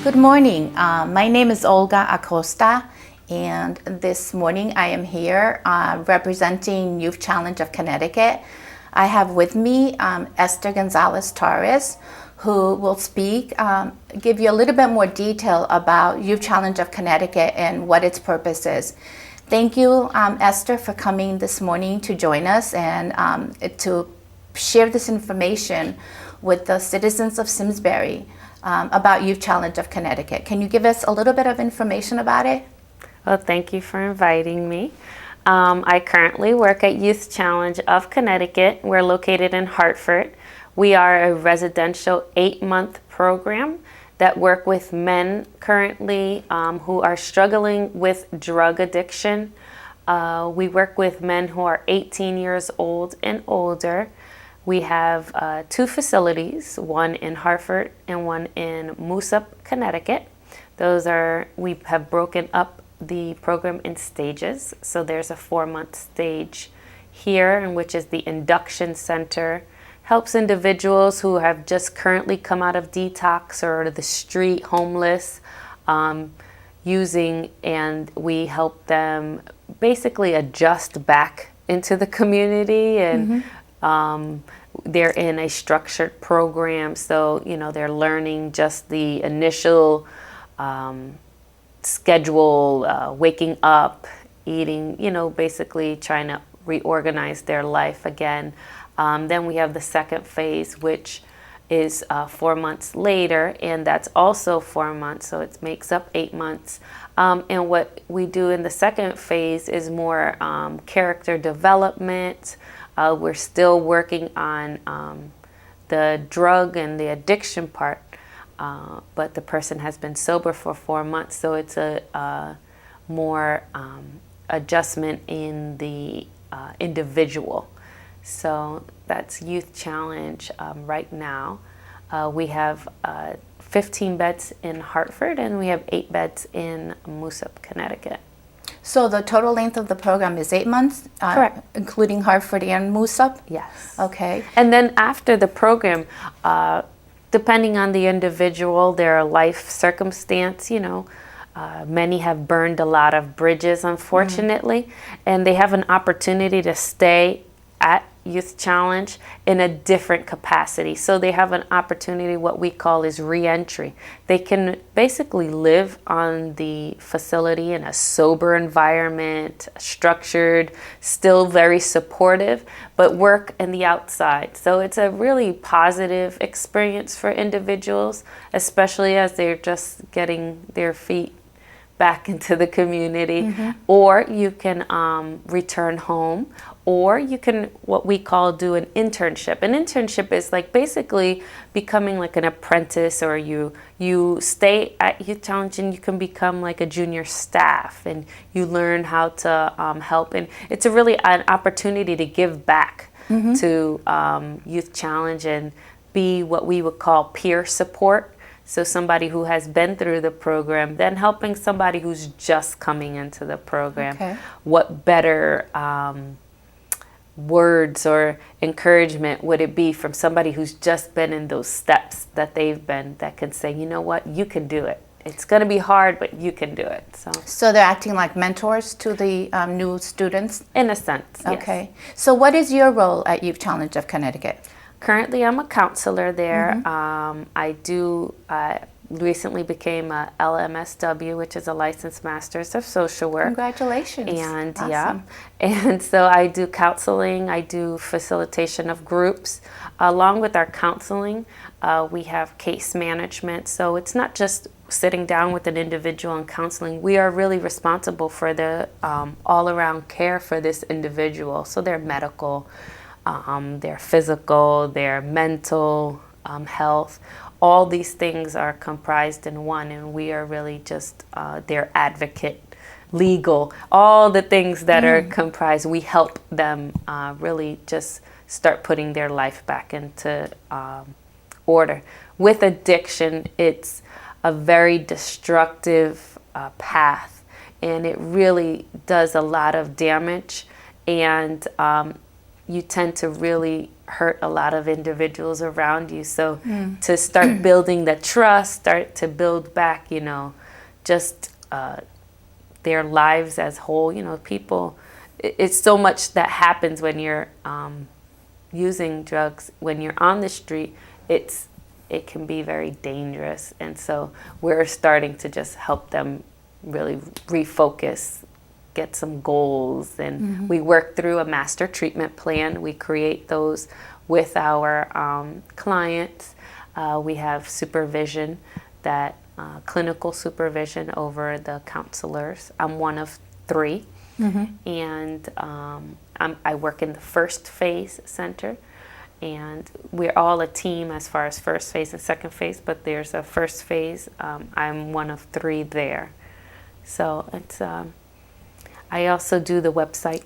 Good morning. My name is Olga Acosta, and this morning I am here representing Youth Challenge of Connecticut. I have with me Esther Gonzalez-Torres, who will speak, give you a little bit more detail about Youth Challenge of Connecticut and what its purpose is. Thank you, Esther, for coming this morning to join us and to share this information with the citizens of Simsbury about Youth Challenge of Connecticut. Can you give us a little bit of information about it? Well, thank you for inviting me. I currently work at Youth Challenge of Connecticut. We're located in Hartford. We are a residential 8-month program that work with men currently who are struggling with drug addiction. We work with men who are 18 years old and older. We have 2 facilities, one in Hartford and one in Moosup, Connecticut. We have broken up the program in stages. So there's a 4-month stage here, in which is the induction center. Helps individuals who have just currently come out of detox or the street homeless and we help them basically adjust back into the community and they're in a structured program, so they're learning just the initial schedule, waking up, eating, basically trying to reorganize their life again. Then we have the second phase, which is 4 months later, and that's also 4 months, so it makes up 8 months. And what we do in the second phase is more character development. We're still working on the drug and the addiction part, but the person has been sober for 4 months, so it's a more adjustment in the individual. So that's Youth Challenge right now. We have 15 beds in Hartford, and we have 8 beds in Moosup, Connecticut. So the total length of the program is 8 months? Correct. Including Hartford and Moosup? Yes. Okay. And then after the program, depending on the individual, their life circumstance, many have burned a lot of bridges, unfortunately, and they have an opportunity to stay at Youth Challenge in a different capacity. So they have an opportunity, what we call is re-entry. They can basically live on the facility in a sober environment, structured, still very supportive, but work in the outside. So it's a really positive experience for individuals, especially as they're just getting their feet back into the community. Or you can return home, or you can what we call do an internship. An internship is like basically becoming like an apprentice, or you stay at Youth Challenge and you can become like a junior staff, and you learn how to help, and it's a really an opportunity to give back to Youth Challenge and be what we would call peer support. So somebody who has been through the program, then helping somebody who's just coming into the program. Okay. What better words or encouragement would it be from somebody who's just been in those steps that they've been, that can say, you know what, you can do it. It's going to be hard, but you can do it. So they're acting like mentors to the new students? In a sense, yes. Okay. So what is your role at Youth Challenge of Connecticut? Currently, I'm a counselor there. I recently became a LMSW, which is a licensed Masters of Social Work. Congratulations. And awesome. and so I do counseling, I do facilitation of groups. Along with our counseling, we have case management. So it's not just sitting down with an individual and counseling. We are really responsible for the all-around care for this individual. So their medical, their physical, their mental health, all these things are comprised in one, and we are really just their advocate, legal, all the things that are comprised. We help them really just start putting their life back into order. With addiction, it's a very destructive path, and it really does a lot of damage. And you tend to really hurt a lot of individuals around you. So to start building the trust, start to build back, just their lives as whole, people, it's so much that happens when you're using drugs. When you're on the street, it can be very dangerous. And so we're starting to just help them really refocus, get some goals, and we work through a master treatment plan. We create those with our clients. We have supervision, that clinical supervision over the counselors. I'm one of 3, and I work in the first phase center, and we're all a team as far as first phase and second phase, but there's a first phase. I'm one of 3 there. So it's I also do the website.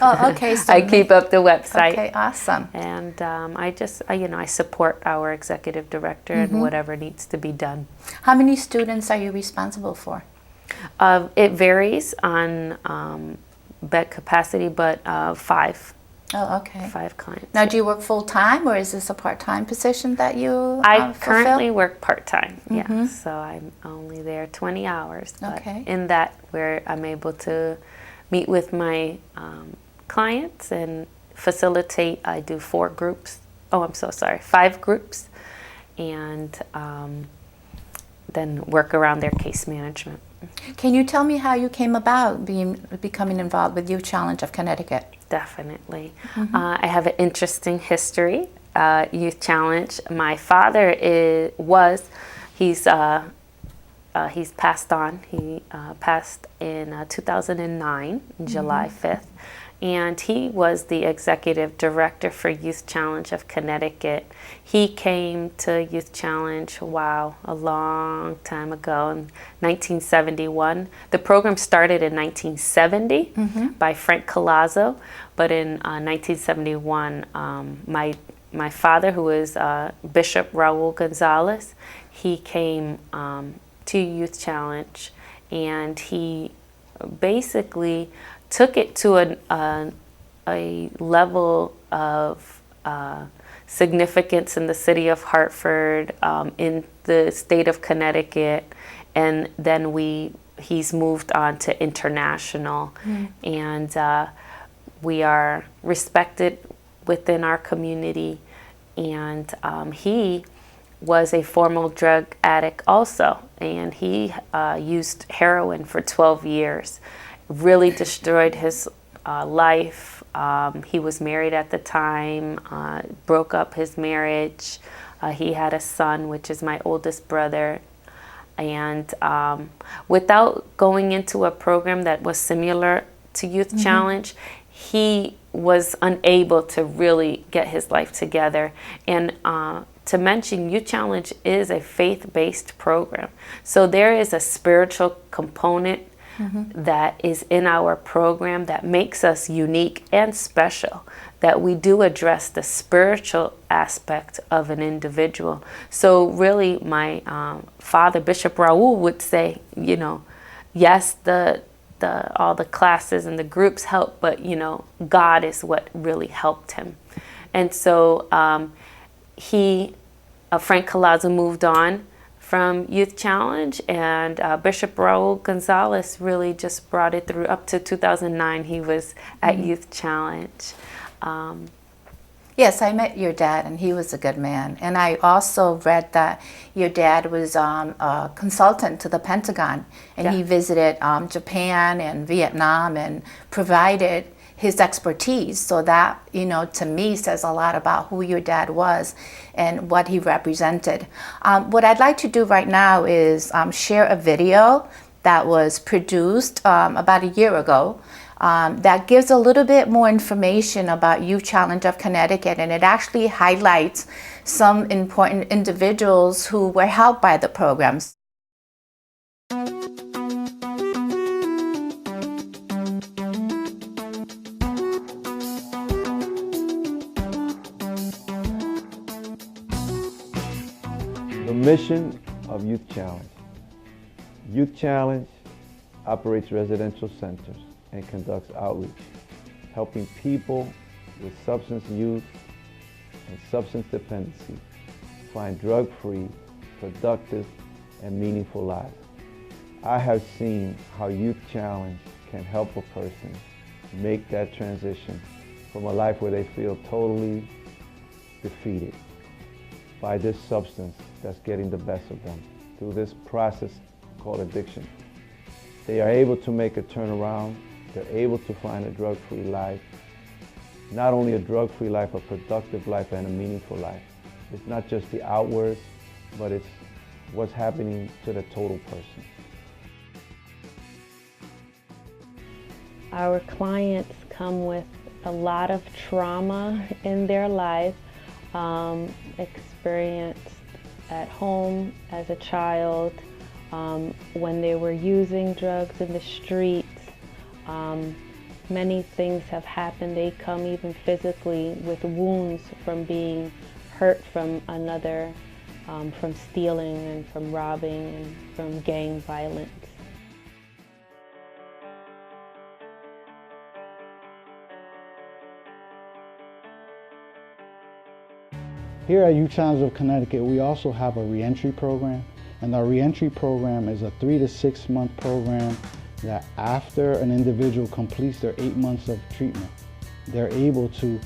Oh, okay. So I keep up the website. Okay, awesome. And I support our executive director and whatever needs to be done. How many students are you responsible for? It varies on bed capacity, but 5. Oh, okay. 5 clients. Now, do you work full-time, or is this a part-time position that you I fulfill? currently work part-time, yeah. So I'm only there 20 hours. But Okay. in that, where I'm able to meet with my clients and facilitate, I do 4 groups. Oh, I'm so sorry, 5 groups. And then work around their case management. Can you tell me how you came about becoming involved with Youth Challenge of Connecticut? Definitely. I have an interesting history. Youth Challenge. My father he's passed on. He passed in 2009, July 5th. And he was the executive director for Youth Challenge of Connecticut. He came to Youth Challenge, a long time ago, in 1971. The program started in 1970 by Frank Colazzo, but in 1971, my father, who is Bishop Raul Gonzalez, he came to Youth Challenge, and he basically took it to a level of significance in the city of Hartford, in the state of Connecticut, and then he's moved on to international, and we are respected within our community, and he was a former drug addict also, and he used heroin for 12 years. Really destroyed his life. He was married at the time, broke up his marriage. He had a son, which is my oldest brother. And without going into a program that was similar to Youth Challenge, he was unable to really get his life together. And to mention, Youth Challenge is a faith-based program. So there is a spiritual component that is in our program that makes us unique and special, that we do address the spiritual aspect of an individual. So really, my father, Bishop Raul, would say, yes, all the classes and the groups help, but God is what really helped him. And so Frank Colazzo moved on from Youth Challenge, and Bishop Raul Gonzalez really just brought it through. Up to 2009, he was at Youth Challenge. Yes, I met your dad, and he was a good man. And I also read that your dad was a consultant to the Pentagon, and he visited Japan and Vietnam and provided his expertise. So that, to me, says a lot about who your dad was and what he represented. What I'd like to do right now is share a video that was produced about a year ago that gives a little bit more information about Youth Challenge of Connecticut, and it actually highlights some important individuals who were helped by the programs. The mission of Youth Challenge. Youth Challenge operates residential centers and conducts outreach, helping people with substance use and substance dependency find drug-free, productive, and meaningful lives. I have seen how Youth Challenge can help a person make that transition from a life where they feel totally defeated by this substance that's getting the best of them through this process called addiction. They are able to make a turnaround. They're able to find a drug-free life. Not only a drug-free life, a productive life and a meaningful life. It's not just the outward, but it's what's happening to the total person. Our clients come with a lot of trauma in their life, experienced at home as a child, when they were using drugs in the streets. Many things have happened. They come even physically with wounds from being hurt from another, from stealing and from robbing and from gang violence. Here at Youth Challenge of Connecticut, we also have a reentry program, and our reentry program is a 3 to 6 month program that after an individual completes their 8 months of treatment, they're able to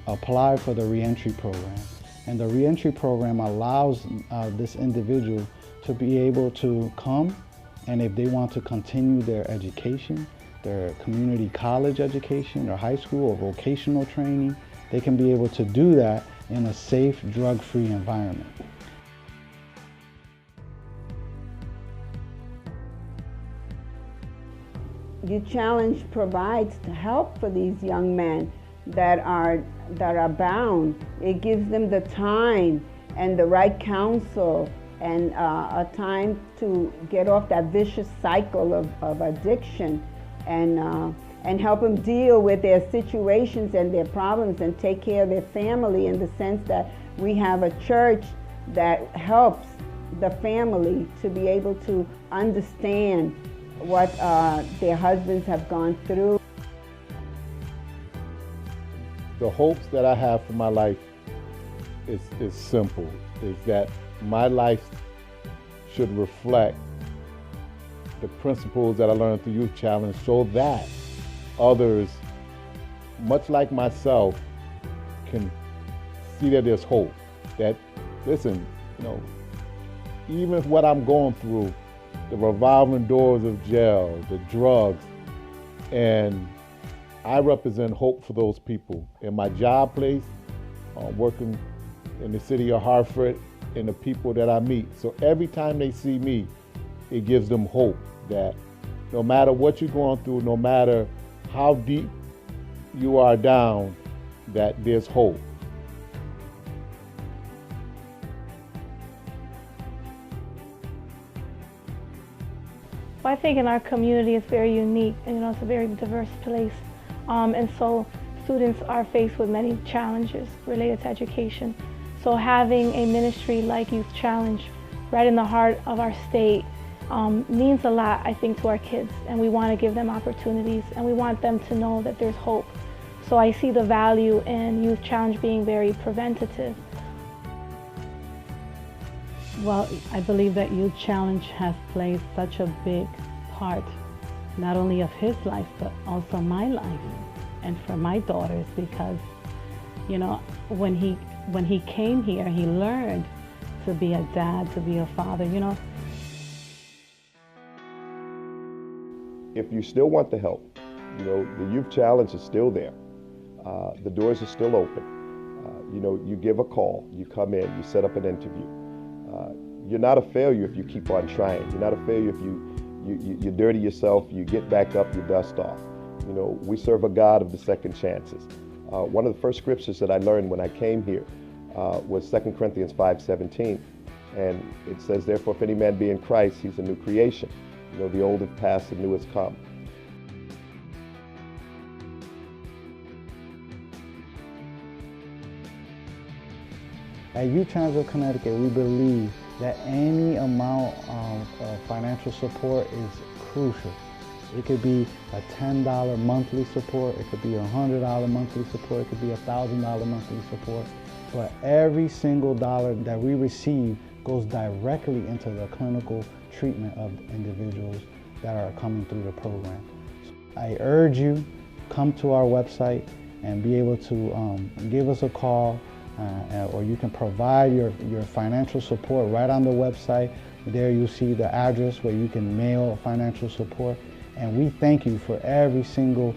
apply for the reentry program. And the reentry program allows this individual to be able to come, and if they want to continue their education, their community college education, or high school or vocational training, they can be able to do that in a safe, drug-free environment. Youth Challenge provides help for these young men that are bound. It gives them the time and the right counsel and a time to get off that vicious cycle of addiction and help them deal with their situations and their problems and take care of their family, in the sense that we have a church that helps the family to be able to understand what their husbands have gone through. The hopes that I have for my life is simple, is that my life should reflect the principles that I learned through Youth Challenge, so that others, much like myself, can see that there's hope. That, listen, even what I'm going through, the revolving doors of jail, the drugs, and I represent hope for those people. In my job place, working in the city of Hartford, and the people that I meet. So every time they see me, it gives them hope that no matter what you're going through, no matter how deep you are down, that there's hope. Well, I think in our community it's very unique, and it's a very diverse place. And so students are faced with many challenges related to education. So having a ministry like Youth Challenge right in the heart of our state means a lot, I think, to our kids. And we want to give them opportunities, and we want them to know that there's hope. So I see the value in Youth Challenge being very preventative. Well, I believe that Youth Challenge has played such a big part, not only of his life, but also my life and for my daughters, because, when he came here, he learned to be a dad, to be a father, If you still want the help, the Youth Challenge is still there. The doors are still open. You give a call, you come in, you set up an interview. You're not a failure if you keep on trying. You're not a failure if you dirty yourself, you get back up, you dust off. We serve a God of the second chances. One of the first scriptures that I learned when I came here was 2 Corinthians 5:17. And it says, therefore, if any man be in Christ, he's a new creation. The old have passed, the new has come. At Youth Challenge of Connecticut, we believe that any amount of financial support is crucial. It could be a $10 monthly support, it could be a $100 monthly support, it could be a $1,000 monthly support. But every single dollar that we receive goes directly into the clinical treatment of individuals that are coming through the program. So I urge you, come to our website and be able to give us a call, or you can provide your financial support right on the website. There you see the address where you can mail financial support. And we thank you for every single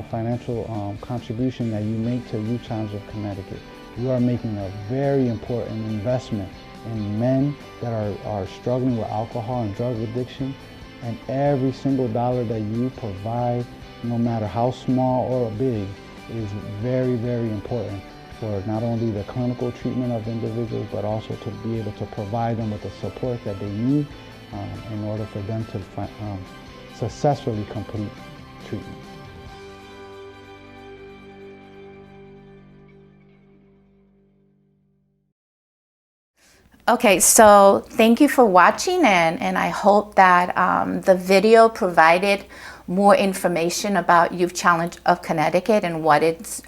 financial contribution that you make to Youth Challenge of Connecticut. You are making a very important investment in men that are struggling with alcohol and drug addiction. And every single dollar that you provide, no matter how small or big, is very, very important for not only the clinical treatment of individuals, but also to be able to provide them with the support that they need in order for them to successfully complete treatment. Okay, so thank you for watching, and I hope that the video provided more information about Youth Challenge of Connecticut and what its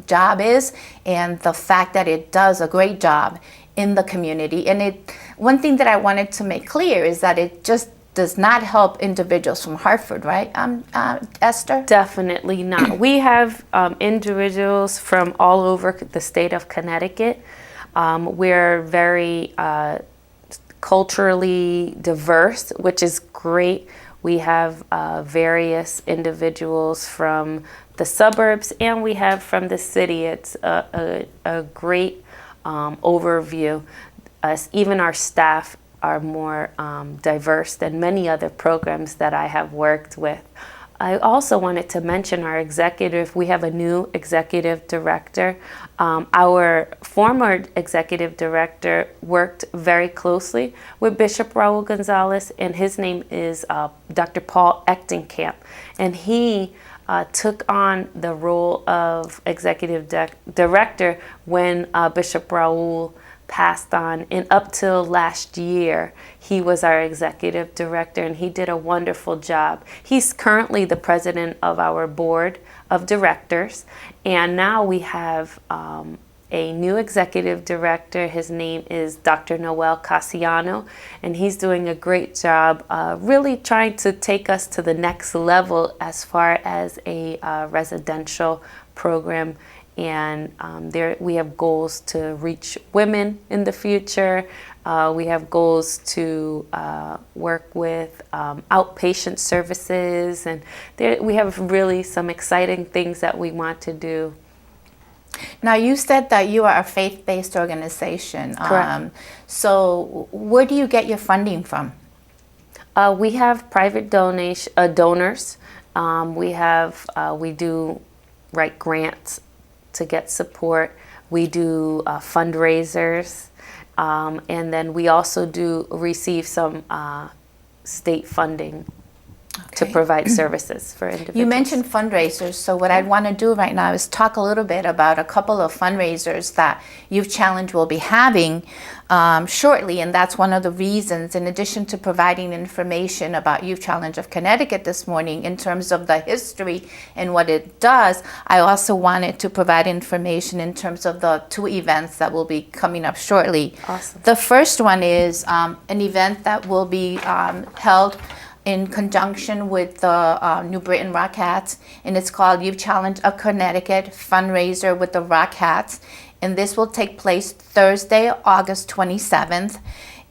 job is, and the fact that it does a great job in the community. And one thing that I wanted to make clear is that it just does not help individuals from Hartford, right, Esther? Definitely not. We have individuals from all over the state of Connecticut. We're very culturally diverse, which is great. We have various individuals from the suburbs, and we have from the city. It's a great overview. Even our staff are more diverse than many other programs that I have worked with. I also wanted to mention our executive. We have a new executive director. Our former executive director worked very closely with Bishop Raul Gonzalez, and his name is Dr. Paul Echtenkamp. And he took on the role of executive director when Bishop Raul passed on, and up till last year he was our executive director, and he did a wonderful job. He's currently the president of our board of directors, and now we have a new executive director. His name is Dr. Noel Cassiano, and he's doing a great job really trying to take us to the next level as far as a residential program. And we have goals to reach women in the future. We have goals to work with outpatient services, and we have really some exciting things that we want to do. Now, you said that you are a faith-based organization. Correct. So where do you get your funding from? We have private donors. We do write grants to get support. We do fundraisers, and then we also do receive some state funding to provide services for individuals. You mentioned fundraisers, so what I'd want to do right now is talk a little bit about a couple of fundraisers that Youth Challenge will be having shortly, and that's one of the reasons, in addition to providing information about Youth Challenge of Connecticut this morning in terms of the history and what it does, I also wanted to provide information in terms of the two events that will be coming up shortly. Awesome. The first one is an event that will be held in conjunction with the New Britain Rockettes, and it's called Youth Challenge of Connecticut Fundraiser with the Rockettes, and this will take place Thursday, August 27th,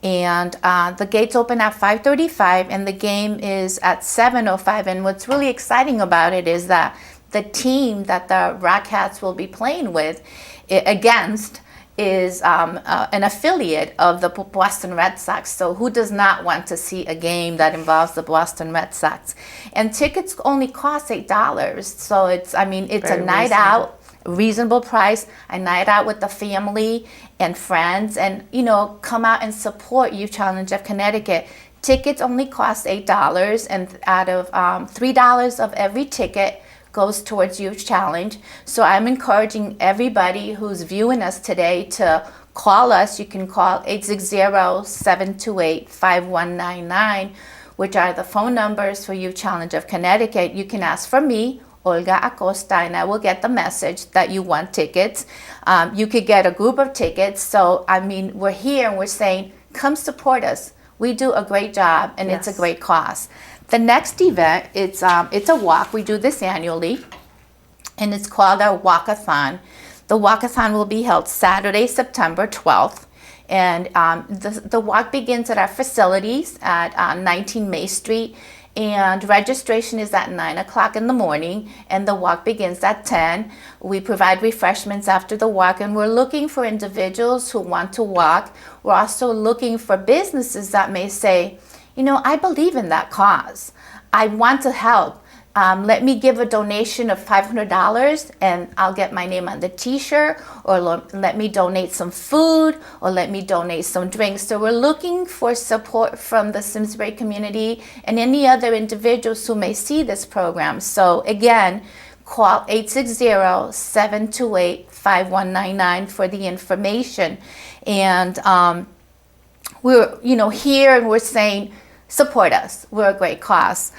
and the gates open at 5:35, and the game is at 7:05. And what's really exciting about it is that the team that the Rockettes will be playing against is an affiliate of the Boston Red Sox. So who does not want to see a game that involves the Boston Red Sox? And tickets only cost $8. So it's a night out, reasonable price, a night out with the family and friends, and come out and support Youth Challenge of Connecticut. Tickets only cost $8, and out of $3 of every ticket goes towards Youth Challenge. So I'm encouraging everybody who's viewing us today to call us. You can call 860-728-5199 which are the phone numbers for Youth Challenge of Connecticut. You can ask for me, Olga Acosta, and I will get the message that you want tickets. You could get a group of tickets. So, I mean, we're here and we're saying, come support us. We do a great job, and it's a great cause. The next event, it's a walk. We do this annually, and it's called our Walkathon. The Walkathon will be held Saturday, September 12th. And the walk begins at our facilities at 19 May Street. And registration is at 9 o'clock in the morning, and the walk begins at 10. We provide refreshments after the walk, and we're looking for individuals who want to walk. We're also looking for businesses that may say, you know, I believe in that cause. I want to help. Let me give a donation of $500 and I'll get my name on the t-shirt, or let me donate some food, or let me donate some drinks. So we're looking for support from the Simsbury community and any other individuals who may see this program. So again, call 860-728-5199 for the information. And we're here and we're saying, support us. We're a great cause.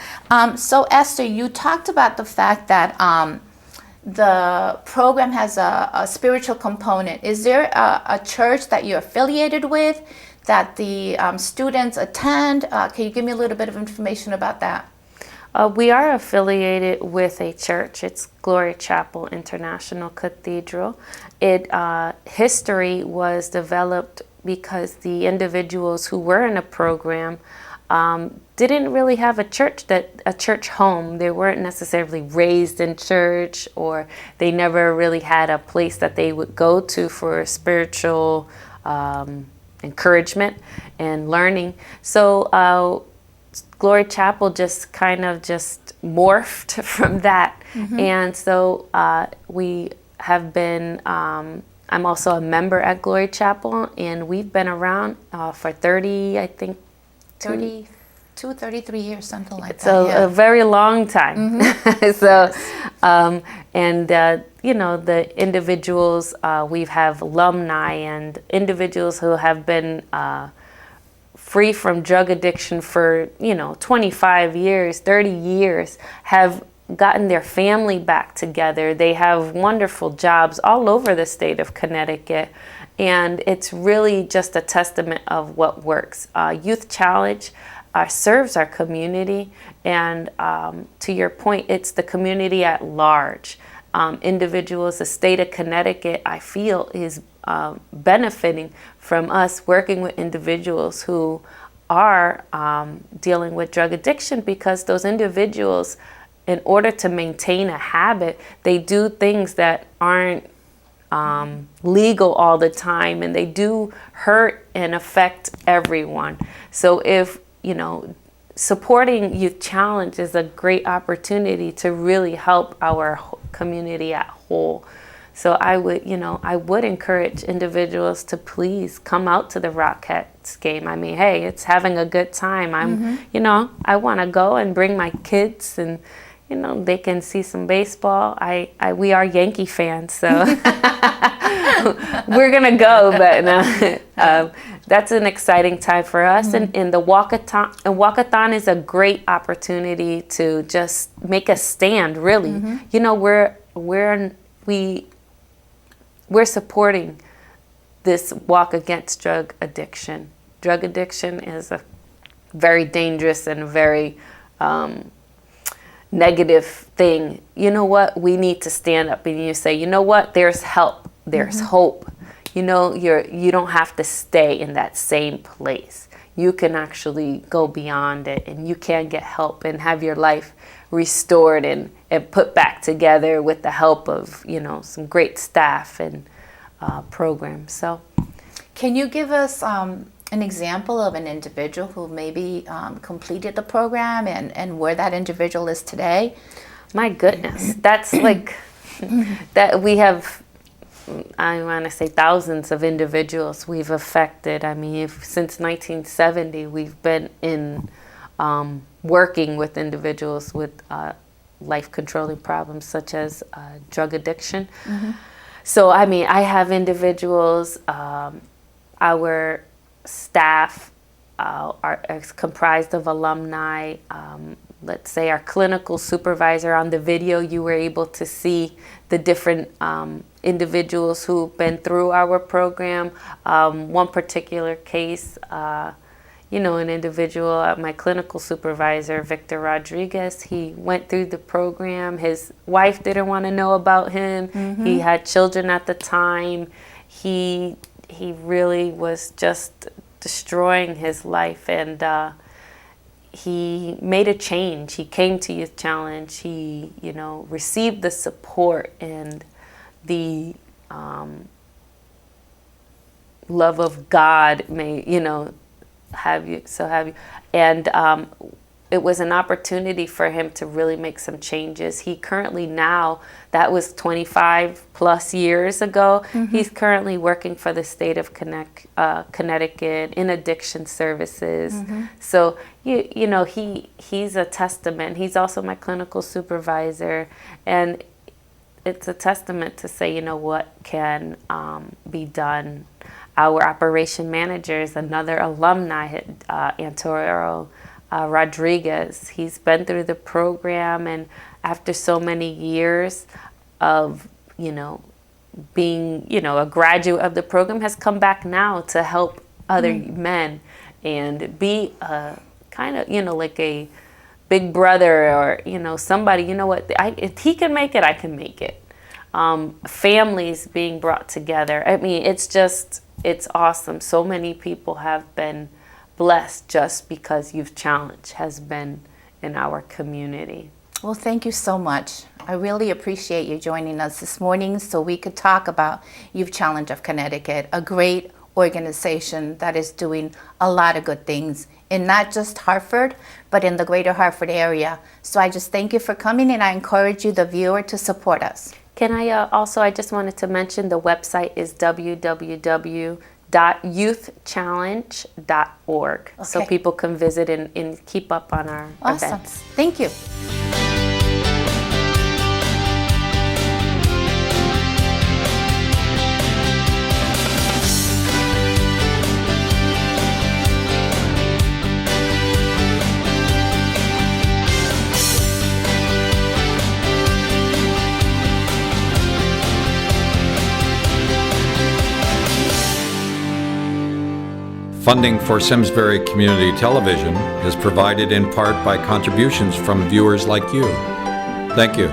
So Esther, you talked about the fact that the program has a spiritual component. Is there a church that you're affiliated with that the students attend? Can you give me a little bit of information about that? We are affiliated with a church. It's Glory Chapel International Cathedral. History was developed because the individuals who were in a program didn't really have a church home. They weren't necessarily raised in church, or they never really had a place that they would go to for spiritual encouragement and learning. So Glory Chapel just kind of morphed from that. Mm-hmm. And so we have been, I'm also a member at Glory Chapel, and we've been around for 33 years, something like that. So a very long time. Mm-hmm. So, the individuals, we have alumni and individuals who have been free from drug addiction for, 25 years, 30 years, have gotten their family back together. They have wonderful jobs all over the state of Connecticut. And it's really just a testament of what works. Youth Challenge serves our community, and to your point, it's the community at large. Individuals, the state of Connecticut, I feel, is benefiting from us working with individuals who are dealing with drug addiction, because those individuals, in order to maintain a habit, they do things that aren't legal all the time, and they do hurt and affect everyone. So if, supporting Youth Challenge is a great opportunity to really help our community at whole. So I would encourage individuals to please come out to the Rockettes game. I mean, hey, it's having a good time. I want to go and bring my kids, and they can see some baseball. We are Yankee fans, so we're gonna go. But that's an exciting time for us. Mm-hmm. And the walkathon is a great opportunity to just make a stand. Really, mm-hmm. We're supporting this walk against drug addiction. Drug addiction is a very dangerous and very negative thing. You know what? We need to stand up and you say, you know what? There's help. There's mm-hmm. hope. You don't have to stay in that same place. You can actually go beyond it, and you can get help and have your life restored and put back together with the help of, some great staff and programs. So, can you give us an example of an individual who maybe completed the program and where that individual is today? My goodness, that's like that. We have, I want to say, thousands of individuals we've affected. I mean, since 1970, we've been in working with individuals with life-controlling problems such as drug addiction. Mm-hmm. So, I mean, I have individuals, our staff is comprised of alumni. Let's say our clinical supervisor. On the video, you were able to see the different individuals who've been through our program. One particular case, an individual, my clinical supervisor, Victor Rodriguez, he went through the program. His wife didn't want to know about him. He had children at the time. He really was just destroying his life, and he made a change. He came to Youth Challenge. He, received the support and the love of God. Have you. And it was an opportunity for him to really make some changes. He currently now, that was 25 plus years ago, he's currently working for the state of Connecticut in addiction services. So, he's a testament. He's also my clinical supervisor. And it's a testament to say, what can be done. Our operation manager is another alumni, Antoro Rodriguez. He's been through the program, and after so many years of, being, a graduate of the program, has come back now to help other men and be a kind of, like a big brother or, somebody, if he can make it, I can make it. Families being brought together. I mean, it's awesome. So many people have been blessed just because Youth Challenge has been in our community. Well, thank you so much. I really appreciate you joining us this morning so we could talk about Youth Challenge of Connecticut, a great organization that is doing a lot of good things in not just Hartford, but in the greater Hartford area. So I just thank you for coming, and I encourage you, the viewer, to support us. Can I I just wanted to mention the website is www.youthchallenge.org. So people can visit and keep up on our events. Thank you. Funding for Simsbury Community Television is provided in part by contributions from viewers like you. Thank you.